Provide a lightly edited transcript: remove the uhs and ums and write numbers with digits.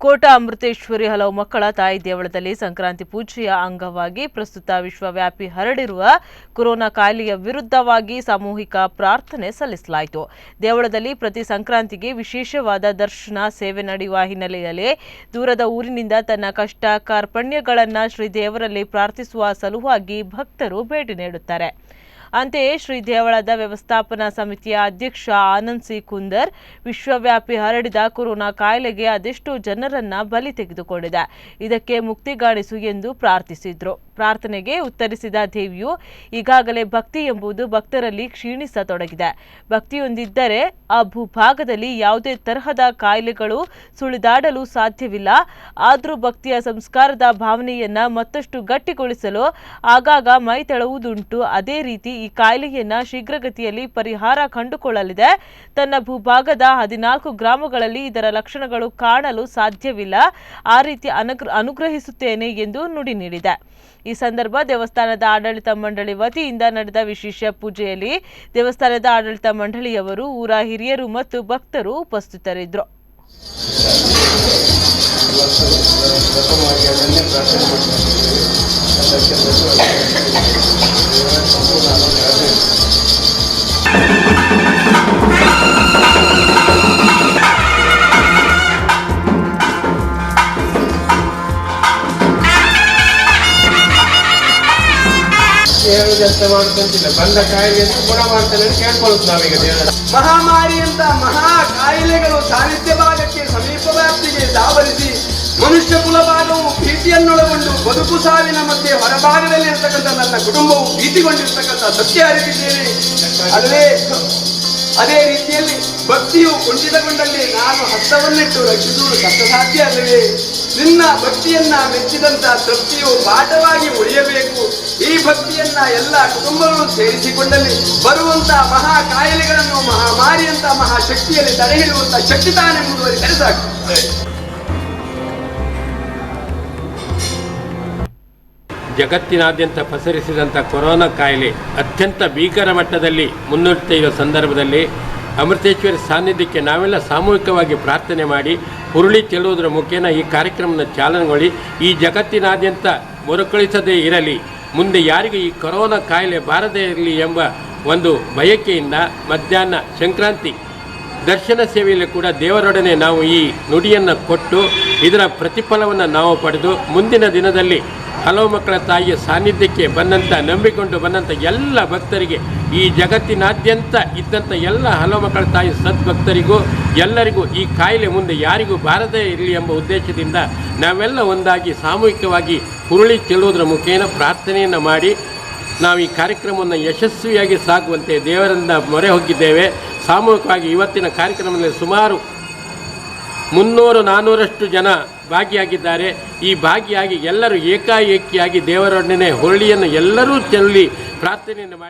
ಕೋಟ ಅಮೃತೇಶ್ವರಿ ಹಲವು ಮಕ್ಕಳ ತಾಯಿ ದೇವಳದಲ್ಲಿ ಸಂಕ್ರಾಂತಿ ಪೂಜೆಯ ಅಂಗವಾಗಿ ಪ್ರಸ್ತುತ ವಿಶ್ವವ್ಯಾಪಿ ಹರಡಿರುವ ಕೊರೋನಾ ಕಾಯಿಲೆಯ ವಿರುದ್ಧವಾಗಿ ಸಾಮೂಹಿಕ ಪ್ರಾರ್ಥನೆ ಸಲ್ಲಿಸಲಾಯಿತು. ದೇವಳದಲ್ಲಿ ಪ್ರತಿ ಸಂಕ್ರಾಂತಿಗೆ ವಿಶೇಷವಾದ ದರ್ಶನ ಸೇವೆ ನಡೆಯುವ ಹಿನ್ನೆಲೆಯಲ್ಲಿ ದೂರದ ಊರಿನಿಂದ ತನ್ನ ಕಷ್ಟ ಕಾರ್ಪಣ್ಯಗಳನ್ನು ಶ್ರೀ ದೇವರಲ್ಲಿ ಪ್ರಾರ್ಥಿಸುವ ಸಲುವಾಗಿ ಭಕ್ತರು ಭೇಟಿ ನೀಡುತ್ತಾರೆ. ಅಂತೆಯೇ ಶ್ರೀ ದೇವಳದ ವ್ಯವಸ್ಥಾಪನಾ ಸಮಿತಿಯ ಅಧ್ಯಕ್ಷ ಆನಂದ್ ಸಿ ಕುಂದರ್ ವಿಶ್ವವ್ಯಾಪಿ ಹರಡಿದ ಕೊರೋನಾ ಕಾಯಿಲೆಗೆ ಅದೆಷ್ಟು ಜನರನ್ನ ಬಲಿ ತೆಗೆದುಕೊಂಡಿದೆ, ಇದಕ್ಕೆ ಮುಕ್ತಿಗಾಣಿಸು ಎಂದು ಪ್ರಾರ್ಥಿಸಿದ್ರು. ಪ್ರಾರ್ಥನೆಗೆ ಉತ್ತರಿಸಿದ ದೇವಿಯು, ಈಗಾಗಲೇ ಭಕ್ತಿ ಎಂಬುದು ಭಕ್ತರಲ್ಲಿ ಕ್ಷೀಣಿಸತೊಡಗಿದೆ. ಭಕ್ತಿಯೊಂದಿದ್ದರೆ ಆ ಭೂಭಾಗದಲ್ಲಿ ಯಾವುದೇ ತರಹದ ಕಾಯಿಲೆಗಳು ಸುಳಿದಾಡಲು ಸಾಧ್ಯವಿಲ್ಲ. ಆದರೂ ಭಕ್ತಿಯ ಸಂಸ್ಕಾರದ ಭಾವನೆಯನ್ನ ಮತ್ತಷ್ಟು ಗಟ್ಟಿಗೊಳಿಸಲು ಆಗಾಗ ಮೈತಳುವುದುಂಟು. ಅದೇ ರೀತಿ ಈ ಕಾಯಿಲೆಯನ್ನ ಶೀಘ್ರಗತಿಯಲ್ಲಿ ಪರಿಹಾರ ಕಂಡುಕೊಳ್ಳಲಿದೆ. ತನ್ನ ಭೂಭಾಗದ 14 ಗ್ರಾಮಗಳಲ್ಲಿ ಇದರ ಲಕ್ಷಣಗಳು ಕಾಣಲು ಸಾಧ್ಯವಿಲ್ಲ. ಆ ರೀತಿ ಅನುಗ್ರಹಿಸುತ್ತೇನೆ ಎಂದು ನುಡಿ ನೀಡಿದೆ. ಈ ಸಂದರ್ಭ ದೇವಸ್ಥಾನದ ಆಡಳಿತ ಮಂಡಳಿ ವತಿಯಿಂದ ನಡೆದ ವಿಶೇಷ ಪೂಜೆಯಲ್ಲಿ ದೇವಸ್ಥಾನದ ಆಡಳಿತ ಮಂಡಳಿಯವರು, ಊರ ಹಿರಿಯರು ಮತ್ತು ಭಕ್ತರು ಉಪಸ್ಥಿತರಿದ್ದರು. ಹೇಳುವುದಂತ ಮಾಡ್ಕೊಂತಿಲ್ಲ, ಬಂದ ಕಾಯಿಲೆಯನ್ನು ಗುಣ ಮಾಡ್ತಾನೆ ಕೇಳ್ಕೊಳ್ಳುದು ನಾವೀಗ. ಮಹಾಮಾರಿ ಅಂತ ಮಹಾ ಕಾಯಿಲೆಗಳು ಸಾಹಿತ್ಯ ಭಾಗಕ್ಕೆ ಸಮೀಪ ವ್ಯಾಪ್ತಿಗೆ ದಾವರಿಸಿ ಮನುಷ್ಯ ಕುಲಭಾಗವು ಭೀತಿಯನ್ನೊಳಗೊಂಡು ಬದುಕು ಸಾವಿನ ಮಧ್ಯೆ ಹೊರಭಾಗದಲ್ಲಿ ಇರ್ತಕ್ಕಂಥ ನನ್ನ ಕುಟುಂಬವು ಭೀತಿಗೊಂಡಿರ್ತಕ್ಕಂಥ ಸತ್ಯ ಅರಿತಿದ್ದೇನೆ. ಅದೇ ರೀತಿಯಲ್ಲಿ ಭಕ್ತಿಯು ಕುಂಠಿತಗೊಂಡಲ್ಲಿ ನಾನು ಹಸ್ತವನ್ನಿಟ್ಟು ರಕ್ಷಿಸುವುದು ಕಷ್ಟಸಾಧ್ಯ ಅಲ್ಲವೇ? ನಿನ್ನ ಭಕ್ತಿಯನ್ನ ಮೆಚ್ಚಿದಂತ ತೃಪ್ತಿಯು ಪಾಠವಾಗಿ ಉಳಿಯಬೇಕು. ಈ ಭಕ್ತಿಯನ್ನ ಎಲ್ಲ ಕುಟುಂಬಗಳು ಸೇರಿಸಿಕೊಂಡಲ್ಲಿ ಬರುವಂತ ಮಹಾ ಕಾಯಿಲೆಗಳನ್ನು ಮಹಾಮಾರಿಯಂತ ಮಹಾಶಕ್ತಿಯಲ್ಲಿ ತಡೆ ಹಿಡಿಯುವಂತ ಶಕ್ತಿ ತಾನೇ ಮುಂದುವರಿದರೆ ಸಾಕು. ಜಗತ್ತಿನಾದ್ಯಂತ ಪಸರಿಸಿದಂಥ ಕೊರೋನಾ ಕಾಯಿಲೆ ಅತ್ಯಂತ ಭೀಕರ ಮಟ್ಟದಲ್ಲಿ ಮುನ್ನುಗ್ತಾ ಸಂದರ್ಭದಲ್ಲಿ ಅಮೃತೇಶ್ವರಿ ಸಾನ್ನಿಧ್ಯಕ್ಕೆ ನಾವೆಲ್ಲ ಸಾಮೂಹಿಕವಾಗಿ ಪ್ರಾರ್ಥನೆ ಮಾಡಿ ಹುರುಳಿ ಚೆಲ್ಲುವುದರ ಮುಖೇನ ಈ ಕಾರ್ಯಕ್ರಮದ ಚಾಲನೆಗೊಳ್ಳಿ ಈ ಜಗತ್ತಿನಾದ್ಯಂತ ಮರುಕಳಿಸದೇ ಇರಲಿ, ಮುಂದೆ ಯಾರಿಗೂ ಈ ಕೊರೋನಾ ಕಾಯಿಲೆ ಬಾರದೇ ಇರಲಿ ಎಂಬ ಒಂದು ಬಯಕೆಯಿಂದ ಮಧ್ಯಾಹ್ನ ಸಂಕ್ರಾಂತಿ ದರ್ಶನ ಸೇವೆಯಲ್ಲಿ ಕೂಡ ದೇವರೊಡನೆ ನಾವು ಈ ನುಡಿಯನ್ನು ಕೊಟ್ಟು ಇದರ ಪ್ರತಿಫಲವನ್ನು ನಾವು ಪಡೆದು ಮುಂದಿನ ದಿನದಲ್ಲಿ ಹಲವು ಮಕ್ಕಳ ತಾಯಿಯ ಸಾನ್ನಿಧ್ಯಕ್ಕೆ ಬಂದಂಥ ನಂಬಿಕೊಂಡು ಬಂದಂಥ ಎಲ್ಲ ಭಕ್ತರಿಗೆ, ಈ ಜಗತ್ತಿನಾದ್ಯಂತ ಇದ್ದಂಥ ಎಲ್ಲ ಹಲವು ಮಕ್ಕಳ ತಾಯಿ ಸದ್ಭಕ್ತರಿಗೂ ಎಲ್ಲರಿಗೂ ಈ ಕಾಯಿಲೆ ಮುಂದೆ ಯಾರಿಗೂ ಬಾರದೇ ಇರಲಿ ಎಂಬ ಉದ್ದೇಶದಿಂದ ನಾವೆಲ್ಲ ಒಂದಾಗಿ ಸಾಮೂಹಿಕವಾಗಿ ಹುರುಳಿ ಚೆಲ್ಲುವುದರ ಮುಖೇನ ಪ್ರಾರ್ಥನೆಯನ್ನು ಮಾಡಿ ನಾವು ಈ ಕಾರ್ಯಕ್ರಮವನ್ನು ಯಶಸ್ವಿಯಾಗಿ ಸಾಗುವಂತೆ ದೇವರಿಂದ ಮೊರೆ ಹೋಗಿದ್ದೇವೆ. ಸಾಮೂಹಿಕವಾಗಿ ಇವತ್ತಿನ ಕಾರ್ಯಕ್ರಮದಲ್ಲಿ ಸುಮಾರು 300-400ರಷ್ಟು ಜನ ಭಾಗಿಯಾಗಿದ್ದಾರೆ. ಈ ಭಾಗಿಯಾಗಿ ಎಲ್ಲರೂ ಏಕಾಏಕಿಯಾಗಿ ದೇವರೊಡನೆ ಹುರುಳಿಯನ್ನು ಎಲ್ಲರೂ ಚೆಲ್ಲಿ ಪ್ರಾರ್ಥನೆಯನ್ನು ಮಾಡಿ